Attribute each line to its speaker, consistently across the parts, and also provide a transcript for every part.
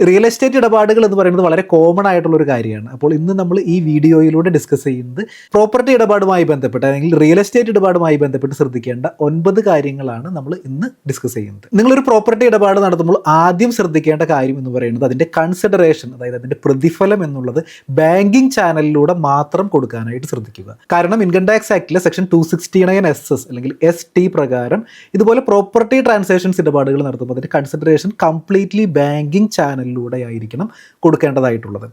Speaker 1: Real estate ഇടപാടുകൾ എന്ന് പറയുന്നത് വളരെ കോമൺ ആയിട്ടുള്ള ഒരു കാര്യമാണ്. അപ്പോൾ ഇന്ന് നമ്മൾ ഈ വീഡിയോയിലൂടെ ഡിസ്കസ് ചെയ്യുന്നത് പ്രോപ്പർട്ടി ഇടപാടുമായി ബന്ധപ്പെട്ട് അല്ലെങ്കിൽ റിയൽ എസ്റ്റേറ്റ് ഇടപാടുമായി ബന്ധപ്പെട്ട് ശ്രദ്ധിക്കേണ്ട 9 കാര്യങ്ങളാണ് നമ്മൾ ഇന്ന് ഡിസ്കസ് ചെയ്യുന്നത്. നിങ്ങളൊരു പ്രോപ്പർട്ടി ഇടപാട് നടത്തുമ്പോൾ ആദ്യം ശ്രദ്ധിക്കേണ്ട കാര്യം എന്ന് പറയുന്നത് അതിൻ്റെ കൺസിഡറേഷൻ, അതായത് അതിൻ്റെ പ്രതിഫലം എന്നുള്ളത് ബാങ്കിങ് ചാനലിലൂടെ മാത്രം കൊടുക്കാനായിട്ട് ശ്രദ്ധിക്കുക. കാരണം ഇൻകം ടാക്സ് ആക്ടിലെ സെക്ഷൻ 269 അല്ലെങ്കിൽ ST പ്രകാരം ഇതുപോലെ പ്രോപ്പർട്ടി ട്രാൻസാക്ഷൻസ് ഇടപാടുകൾ നടത്തുമ്പോൾ അതിൻ്റെ കൺസിഡറേഷൻ കംപ്ലീറ്റ്ലി ബാങ്കിങ് ചാനലിലൂടെ ആയിരിക്കണം കൊടുക്കേണ്ടതായിട്ടുള്ളത്.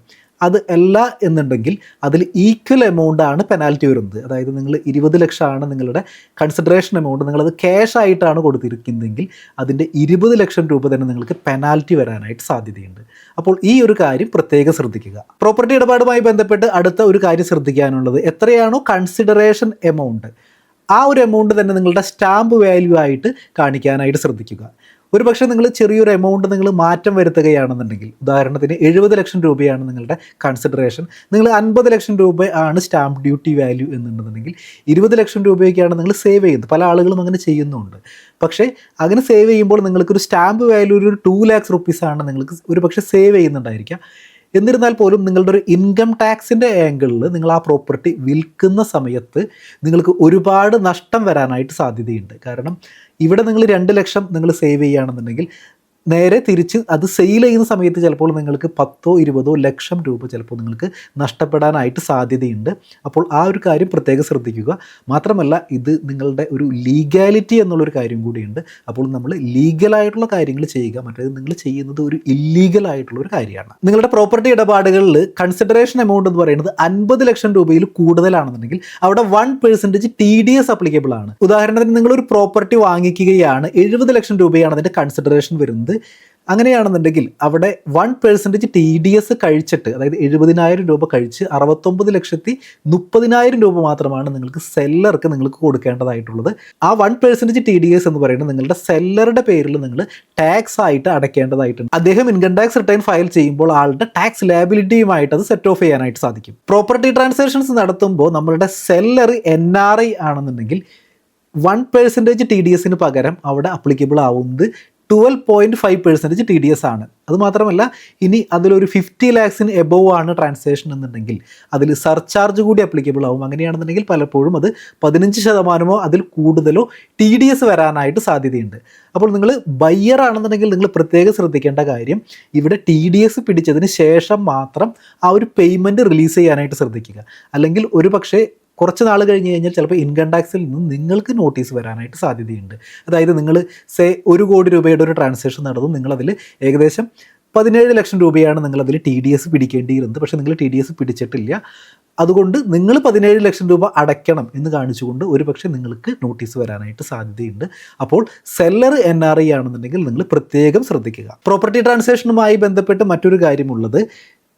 Speaker 1: അത് അല്ല എന്നുണ്ടെങ്കിൽ അതിൽ ഈക്വൽ എമൗണ്ട് ആണ് പെനാൽറ്റി വരുന്നത്. അതായത് നിങ്ങൾ 20 ലക്ഷമാണ് നിങ്ങളുടെ കൺസിഡറേഷൻ എമൗണ്ട്, നിങ്ങളത് ക്യാഷ് ആയിട്ടാണ് കൊടുത്തിരിക്കുന്നതെങ്കിൽ അതിൻ്റെ 20 ലക്ഷം രൂപ തന്നെ നിങ്ങൾക്ക് പെനാൽറ്റി വരാനായിട്ട് സാധ്യതയുണ്ട്. അപ്പോൾ ഈ ഒരു കാര്യം പ്രത്യേകം ശ്രദ്ധിക്കുക. പ്രോപ്പർട്ടി ഇടപാടുമായി ബന്ധപ്പെട്ട് അടുത്ത ഒരു കാര്യം ശ്രദ്ധിക്കാനുള്ളത്, എത്രയാണോ കൺസിഡറേഷൻ എമൗണ്ട് ആ ഒരു എമൗണ്ട് തന്നെ നിങ്ങളുടെ സ്റ്റാമ്പ് വാല്യൂ ആയിട്ട് കാണിക്കാനായിട്ട് ശ്രദ്ധിക്കുക. ഒരു പക്ഷേ നിങ്ങൾ ചെറിയൊരു എമൗണ്ട് നിങ്ങൾ മാറ്റം വരുത്തുകയാണെന്നുണ്ടെങ്കിൽ, ഉദാഹരണത്തിന് 70 ലക്ഷം രൂപയാണ് നിങ്ങളുടെ കൺസിഡറേഷൻ, നിങ്ങൾ 50 ലക്ഷം രൂപ ആണ് സ്റ്റാമ്പ് ഡ്യൂട്ടി വാല്യൂ എന്നുണ്ടെന്നുണ്ടെങ്കിൽ 20 ലക്ഷം രൂപയൊക്കെയാണ് നിങ്ങൾ സേവ് ചെയ്യുന്നത്. പല ആളുകളും അങ്ങനെ ചെയ്യുന്നുണ്ട്. പക്ഷേ അങ്ങനെ സേവ് ചെയ്യുമ്പോൾ നിങ്ങൾക്കൊരു സ്റ്റാമ്പ് വാല്യൂ ഒരു 2 lakhs റുപ്പീസാണ് നിങ്ങൾക്ക് ഒരു പക്ഷേ സേവ് ചെയ്യുന്നുണ്ടായിരിക്കാം. എന്നിരുന്നാൽ പോലും നിങ്ങളുടെ ഒരു ഇൻകം ടാക്സിൻ്റെ ആംഗിളിൽ നിങ്ങൾ ആ പ്രോപ്പർട്ടി വിൽക്കുന്ന സമയത്ത് നിങ്ങൾക്ക് ഒരുപാട് നഷ്ടം വരാനായിട്ട് സാധ്യതയുണ്ട്. കാരണം ഇവിടെ നിങ്ങൾ 2 ലക്ഷം നിങ്ങൾ സേവ് ചെയ്യുകയാണെന്നുണ്ടെങ്കിൽ നേരെ തിരിച്ച് അത് സെയിൽ ചെയ്യുന്ന സമയത്ത് ചിലപ്പോൾ നിങ്ങൾക്ക് 10-20 ലക്ഷം രൂപ ചിലപ്പോൾ നിങ്ങൾക്ക് നഷ്ടപ്പെടാനായിട്ട് സാധ്യതയുണ്ട്. അപ്പോൾ ആ ഒരു കാര്യം പ്രത്യേകം ശ്രദ്ധിക്കുക. മാത്രമല്ല ഇത് നിങ്ങളുടെ ഒരു ലീഗാലിറ്റി എന്നുള്ളൊരു കാര്യം കൂടിയുണ്ട്. അപ്പോൾ നമ്മൾ ലീഗലായിട്ടുള്ള കാര്യങ്ങൾ ചെയ്യുക, മറ്റേത് നിങ്ങൾ ചെയ്യുന്നത് ഒരു ഇല്ലീഗലായിട്ടുള്ളൊരു കാര്യമാണ്. നിങ്ങളുടെ പ്രോപ്പർട്ടി ഇടപാടുകളിൽ കൺസിഡറേഷൻ എമൗണ്ട് എന്ന് പറയുന്നത് 50 ലക്ഷം രൂപയിൽ കൂടുതലാണെന്നുണ്ടെങ്കിൽ അവിടെ 1% TDS അപ്ലിക്കബിൾ ആണ്. ഉദാഹരണത്തിന് നിങ്ങളൊരു പ്രോപ്പർട്ടി വാങ്ങിക്കുകയാണ്, 70 ലക്ഷം രൂപയാണ് അതിൻ്റെ കൺസിഡറേഷൻ വരുന്നത്. അങ്ങനെയാണെന്നുണ്ടെങ്കിൽ അവിടെ 1% TDS കഴിച്ചിട്ട്, അതായത് 70,000 രൂപ കഴിച്ച് 69,30,000 രൂപ മാത്രമാണ് നിങ്ങൾക്ക് സെല്ലർക്ക് നിങ്ങൾക്ക് കൊടുക്കേണ്ടതായിട്ടുള്ളത്. ആ 1% TDS എന്ന് പറയുന്നത് നിങ്ങളുടെ സെല്ലറുടെ പേരിൽ നിങ്ങൾ ടാക്സ് ആയിട്ട് അടയ്ക്കേണ്ടതായിട്ടുണ്ട്. അദ്ദേഹം ഇൻകം ടാക്സ് റിട്ടേൺ ഫയൽ ചെയ്യുമ്പോൾ ആളുടെ ടാക്സ് ലാബിലിറ്റിയുമായിട്ട് അത് സെറ്റ് ഓഫ് ചെയ്യാനായിട്ട് സാധിക്കും. പ്രോപ്പർട്ടി ട്രാൻസാക്ഷൻസ് നടത്തുമ്പോൾ നമ്മളുടെ സെല്ലർ NRI ആണെന്നുണ്ടെങ്കിൽ 1% TDS പകരം അവിടെ അപ്ലിക്കബിൾ ആവുന്നത് 12.5% TDS ആണ്. അതുമാത്രമല്ല ഇനി അതിലൊരു 50 lakhs എബോവ് ആണ് ട്രാൻസാക്ഷൻ എന്നുണ്ടെങ്കിൽ അതിൽ സർചാർജ് കൂടി അപ്ലിക്കബിൾ ആവും. അങ്ങനെയാണെന്നുണ്ടെങ്കിൽ പലപ്പോഴും അത് 15% അതിൽ കൂടുതലോ TDS വരാനായിട്ട് സാധ്യതയുണ്ട്. അപ്പോൾ നിങ്ങൾ ബയ്യർ ആണെന്നുണ്ടെങ്കിൽ നിങ്ങൾ പ്രത്യേകം ശ്രദ്ധിക്കേണ്ട കാര്യം, ഇവിടെ TDS പിടിച്ചതിന് ശേഷം മാത്രം ആ ഒരു പേയ്മെൻറ്റ് റിലീസ് ചെയ്യാനായിട്ട് ശ്രദ്ധിക്കുക. അല്ലെങ്കിൽ ഒരു പക്ഷേ കുറച്ച് നാൾ കഴിഞ്ഞ് കഴിഞ്ഞാൽ ചിലപ്പോൾ ഇൻകം ടാക്സിൽ നിന്ന് നിങ്ങൾക്ക് നോട്ടീസ് വരാനായിട്ട് സാധ്യതയുണ്ട്. അതായത് നിങ്ങൾ 1 കോടി രൂപയുടെ ഒരു ട്രാൻസാക്ഷൻ നടന്നു, നിങ്ങളതിൽ ഏകദേശം 17 ലക്ഷം രൂപയാണ് നിങ്ങളതിൽ TDS പിടിക്കേണ്ടിയിരുന്നത്. പക്ഷേ നിങ്ങൾ TDS പിടിച്ചിട്ടില്ല, അതുകൊണ്ട് നിങ്ങൾ 17 ലക്ഷം രൂപ അടയ്ക്കണം എന്ന് കാണിച്ചുകൊണ്ട് ഒരു പക്ഷേ നിങ്ങൾക്ക് നോട്ടീസ് വരാനായിട്ട് സാധ്യതയുണ്ട്. അപ്പോൾ സെല്ലർ NRI ആണെന്നുണ്ടെങ്കിൽ നിങ്ങൾ പ്രത്യേകം ശ്രദ്ധിക്കുക. പ്രോപ്പർട്ടി ട്രാൻസാക്ഷനുമായി ബന്ധപ്പെട്ട് മറ്റൊരു കാര്യമുള്ളത്,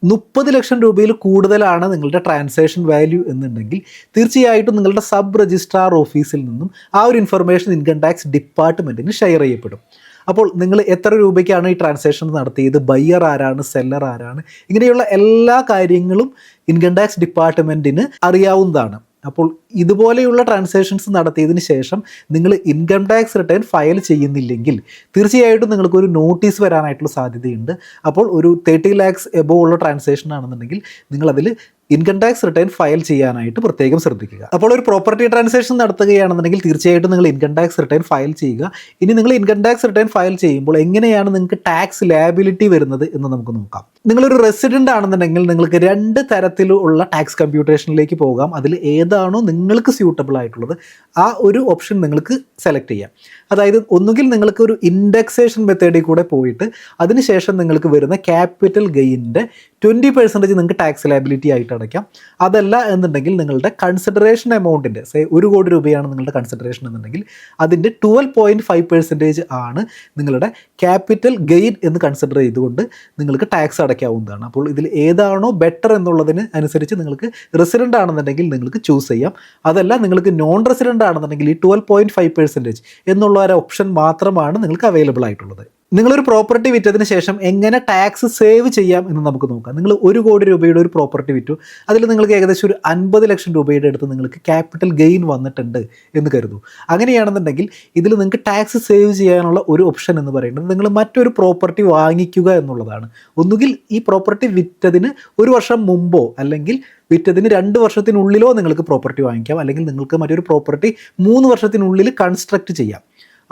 Speaker 1: 30 ലക്ഷം രൂപയിൽ കൂടുതലാണ് നിങ്ങളുടെ ട്രാൻസാക്ഷൻ വാല്യൂ എന്നുണ്ടെങ്കിൽ തീർച്ചയായിട്ടും നിങ്ങളുടെ സബ് രജിസ്ട്രാർ ഓഫീസിൽ നിന്നും ആ ഒരു ഇൻഫർമേഷൻ ഇൻകം ടാക്സ് ഡിപ്പാർട്ട്മെൻറ്റിന് ഷെയർ ചെയ്യപ്പെടും. അപ്പോൾ നിങ്ങൾ എത്ര രൂപയ്ക്കാണ് ഈ ട്രാൻസാക്ഷൻ നടത്തിയത്, ബയ്യർ ആരാണ്, സെല്ലർ ആരാണ്, ഇങ്ങനെയുള്ള എല്ലാ കാര്യങ്ങളും ഇൻകം ടാക്സ് ഡിപ്പാർട്ട്മെൻറ്റിന് അറിയാവുന്നതാണ്. അപ്പോൾ ഇതുപോലെയുള്ള ട്രാൻസാക്ഷൻസ് നടത്തിയതിന് ശേഷം നിങ്ങൾ ഇൻകം ടാക്സ് റിട്ടേൺ ഫയൽ ചെയ്യുന്നില്ലെങ്കിൽ തീർച്ചയായിട്ടും നിങ്ങൾക്കൊരു നോട്ടീസ് വരാനായിട്ടുള്ള സാധ്യതയുണ്ട്. അപ്പോൾ ഒരു 30 lakhs എബോവ് ഉള്ള ട്രാൻസാക്ഷൻ ആണെന്നുണ്ടെങ്കിൽ നിങ്ങളതിൽ ഇൻകം ടാക്സ് റിട്ടേൺ ഫയൽ ചെയ്യാനായിട്ട് പ്രത്യേകം ശ്രദ്ധിക്കുക. അപ്പോൾ ഒരു പ്രോപ്പർട്ടി ട്രാൻസാക്ഷൻ നടത്തുകയാണെന്നുണ്ടെങ്കിൽ തീർച്ചയായിട്ടും നിങ്ങൾ ഇൻകം ടാക്സ് റിട്ടേൺ ഫയൽ ചെയ്യുക. ഇനി നിങ്ങൾ ഇൻകം ടാക്സ് റിട്ടേൺ ഫയൽ ചെയ്യുമ്പോൾ എങ്ങനെയാണ് നിങ്ങൾക്ക് ടാക്സ് ലാബിലിറ്റി വരുന്നത് എന്ന് നമുക്ക് നോക്കാം. നിങ്ങളൊരു റെസിഡൻ്റ് ആണെന്നുണ്ടെങ്കിൽ നിങ്ങൾക്ക് 2 തരത്തിലുള്ള ടാക്സ് കമ്പ്യൂട്ടേഷനിലേക്ക് പോകാം. അതിൽ ഏതാണോ നിങ്ങൾക്ക് സ്യൂട്ടബിൾ ആയിട്ടുള്ളത് ആ ഒരു ഓപ്ഷൻ നിങ്ങൾക്ക് സെലക്ട് ചെയ്യാം. അതായത് ഒന്നുകിൽ നിങ്ങൾക്ക് ഒരു ഇൻഡെക്സേഷൻ മെത്തേഡിൽ കൂടെ പോയിട്ട് അതിനുശേഷം നിങ്ങൾക്ക് വരുന്ന ക്യാപിറ്റൽ ഗെയിനിൻ്റെ 20% നിങ്ങൾക്ക് ടാക്സ് ലാബിലിറ്റി ആയിട്ട് അടയ്ക്കാം. അതല്ല എന്നുണ്ടെങ്കിൽ നിങ്ങളുടെ കൺസിഡറേഷൻ എമൗണ്ടിൻ്റെ 1 കോടി രൂപയാണ് നിങ്ങളുടെ കൺസിഡറേഷൻ എന്നുണ്ടെങ്കിൽ അതിൻ്റെ 12.5% ആണ് നിങ്ങളുടെ ക്യാപിറ്റൽ ഗെയിൻ എന്ന് കൺസിഡർ ചെയ്തുകൊണ്ട് നിങ്ങൾക്ക് ടാക്സ് അടയ്ക്കാവുന്നതാണ്. അപ്പോൾ ഇതിൽ ഏതാണോ ബെറ്റർ എന്നുള്ളതിന് അനുസരിച്ച് നിങ്ങൾക്ക് റെസിഡൻ്റ് ആണെന്നുണ്ടെങ്കിൽ നിങ്ങൾക്ക് ചൂസ് ചെയ്യാം. അതല്ല നിങ്ങൾക്ക് നോൺ റെസിഡൻ്റ് ആണെന്നുണ്ടെങ്കിൽ ഈ 12.5% എന്നുള്ള ഒരു ഓപ്ഷൻ മാത്രമാണ് നിങ്ങൾക്ക് അവൈലബിൾ ആയിട്ടുള്ളത്. നിങ്ങളൊരു പ്രോപ്പർട്ടി വിറ്റതിന് ശേഷം എങ്ങനെ ടാക്സ് സേവ് ചെയ്യാം എന്ന് നമുക്ക് നോക്കാം. നിങ്ങൾ 1 കോടി രൂപയുടെ ഒരു പ്രോപ്പർട്ടി വിറ്റു, അതിൽ നിങ്ങൾക്ക് ഏകദേശം ഒരു 50 ലക്ഷം രൂപയുടെ അടുത്ത് നിങ്ങൾക്ക് ക്യാപിറ്റൽ ഗെയിൻ വന്നിട്ടുണ്ട് എന്ന് കരുതൂ. അങ്ങനെയാണെന്നുണ്ടെങ്കിൽ ഇതിൽ നിങ്ങൾക്ക് ടാക്സ് സേവ് ചെയ്യാനുള്ള ഒരു ഓപ്ഷൻ എന്ന് പറയുന്നത് നിങ്ങൾ മറ്റൊരു പ്രോപ്പർട്ടി വാങ്ങിക്കുക എന്നുള്ളതാണ്. ഒന്നുകിൽ ഈ പ്രോപ്പർട്ടി വിറ്റതിന് 1 വർഷം മുമ്പോ അല്ലെങ്കിൽ വിറ്റതിന് 2 വർഷത്തിനുള്ളിലോ നിങ്ങൾക്ക് പ്രോപ്പർട്ടി വാങ്ങിക്കാം, അല്ലെങ്കിൽ നിങ്ങൾക്ക് മറ്റൊരു പ്രോപ്പർട്ടി 3 വർഷത്തിനുള്ളിൽ കൺസ്ട്രക്റ്റ് ചെയ്യാം.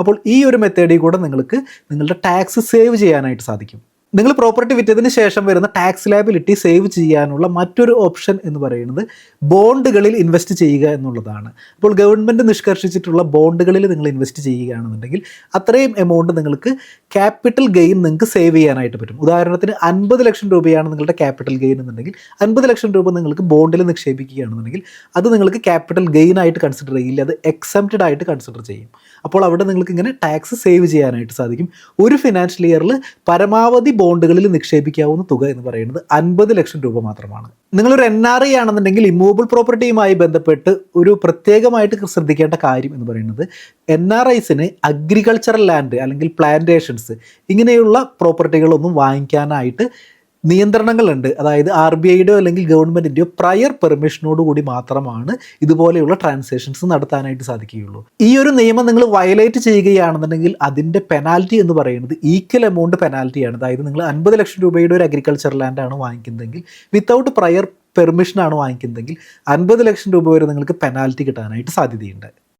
Speaker 1: അപ്പോൾ ഈ ഒരു മെത്തേഡിൽ കൂടെ നിങ്ങൾക്ക് നിങ്ങളുടെ ടാക്സ് സേവ് ചെയ്യാനായിട്ട് സാധിക്കും. നിങ്ങൾ പ്രോപ്പർട്ടി വിറ്റതിന് ശേഷം വരുന്ന ടാക്സ് ലയബിലിറ്റി സേവ് ചെയ്യാനുള്ള മറ്റൊരു ഓപ്ഷൻ എന്ന് പറയുന്നത് ബോണ്ടുകളിൽ ഇൻവെസ്റ്റ് ചെയ്യുക എന്നുള്ളതാണ്. അപ്പോൾ ഗവൺമെൻറ് നിഷ്കർഷിച്ചിട്ടുള്ള ബോണ്ടുകളിൽ നിങ്ങൾ ഇൻവെസ്റ്റ് ചെയ്യുകയാണെന്നുണ്ടെങ്കിൽ അത്രയും എമൗണ്ട് നിങ്ങൾക്ക് ക്യാപിറ്റൽ ഗെയിൻ നിങ്ങൾക്ക് സേവ് ചെയ്യാനായിട്ട് പറ്റും. ഉദാഹരണത്തിന് 50 ലക്ഷം രൂപയാണ് നിങ്ങളുടെ ക്യാപിറ്റൽ ഗെയിൻ എന്നുണ്ടെങ്കിൽ 50 ലക്ഷം രൂപ നിങ്ങൾക്ക് ബോണ്ടിൽ നിക്ഷേപിക്കുകയാണെന്നുണ്ടെങ്കിൽ അത് നിങ്ങൾക്ക് ക്യാപിറ്റൽ ഗെയിൻ ആയിട്ട് കൺസിഡർ ചെയ്യില്ല, അത് എക്സംപ്റ്റഡ് ആയിട്ട് കൺസിഡർ ചെയ്യും. അപ്പോൾ അവിടെ നിങ്ങൾക്ക് ഇങ്ങനെ ടാക്സ് സേവ് ചെയ്യാനായിട്ട് സാധിക്കും. ഒരു ഫിനാൻഷ്യൽ ഇയറിൽ പരമാവധി ബോണ്ടുകളിൽ നിക്ഷേപിക്കാവുന്ന തുക എന്ന് പറയുന്നത് 50 ലക്ഷം രൂപ മാത്രമാണ്. നിങ്ങളൊരു NRI ആണെന്നുണ്ടെങ്കിൽ ഇമ്മൂവബിൾ പ്രോപ്പർട്ടിയുമായി ബന്ധപ്പെട്ട് ഒരു പ്രത്യേകമായിട്ട് ശ്രദ്ധിക്കേണ്ട കാര്യം എന്ന് പറയുന്നത് NRIസിന് അഗ്രികൾച്ചറൽ ലാൻഡ് അല്ലെങ്കിൽ പ്ലാന്റേഷൻസ് ഇങ്ങനെയുള്ള പ്രോപ്പർട്ടികളൊന്നും വാങ്ങിക്കാനായിട്ട് നിയന്ത്രണങ്ങളുണ്ട്. അതായത് RBIയുടെയോ അല്ലെങ്കിൽ ഗവൺമെൻറ്റിൻ്റെയോ പ്രയർ പെർമിഷനോട് കൂടി മാത്രമാണ് ഇതുപോലെയുള്ള ട്രാൻസാക്ഷൻസ് നടത്താനായിട്ട് സാധിക്കുകയുള്ളൂ. ഈ ഒരു നിയമം നിങ്ങൾ വയലേറ്റ് ചെയ്യുകയാണെന്നുണ്ടെങ്കിൽ അതിൻ്റെ പെനാൽറ്റി എന്ന് പറയുന്നത് ഈക്വൽ എമൗണ്ട് പെനാൽറ്റിയാണ്. അതായത് നിങ്ങൾ 50 ലക്ഷം രൂപയുടെ ഒരു അഗ്രികൾച്ചർ ലാൻഡാണ് വാങ്ങിക്കുന്നതെങ്കിൽ വിത്തൗട്ട് പ്രയർ പെർമിഷനാണ് വാങ്ങിക്കുന്നതെങ്കിൽ 50 ലക്ഷം രൂപ വരെ നിങ്ങൾക്ക് പെനാൽറ്റി കിട്ടാനായിട്ട് സാധ്യതയുണ്ട്.